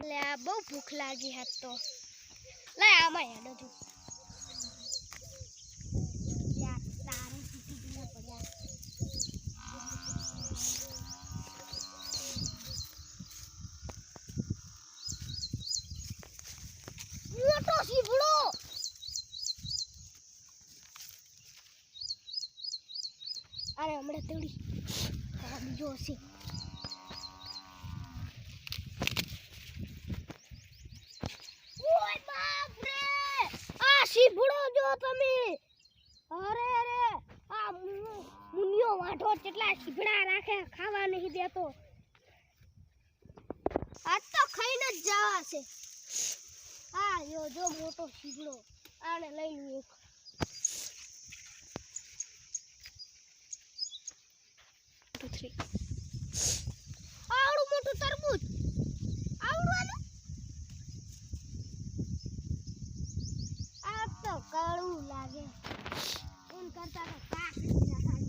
લે આ બહુ ભૂખ લાગી હાથ તો લે આમાં હેડો તું યાર તારે સીધી દિના પડ્યા મોટો સીવડો અરે હમણાં તેડી બીજો હશે ભૂડો જો તમે અરે અરે આ મુનિયો વાઢો કેટલા સીભડા રાખે ખાવા નહીં દેતો આજ તો ખાઈને જ જવા છે આ જો મોટો સીભડો આને લઈ લ્યો એક આવડું મોટું તરબૂચ આવડવાનું આ તો કડવું લાગે એમ કરતા તો કાક તો એના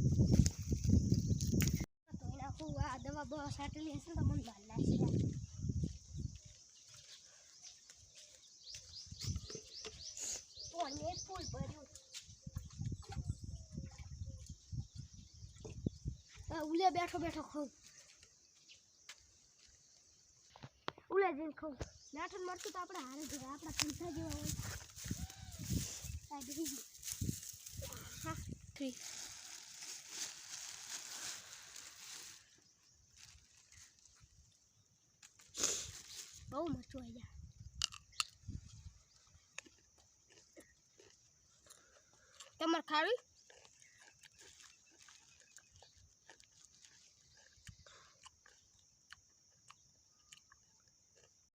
હું આ દવા બહુ સાટલી હશે તો મને ભાલ લાગશે કોને ફૂલ ભર્યું ઉલે બેઠો બેઠો ખાઉં ઉલે જઈને ખાઉં બેઠો મરતું તો આપણે હારે જવા આપણા પૈસા જેવા હોય હા 3 બહુ મસ્ત હોય યાર તમારે ખાવી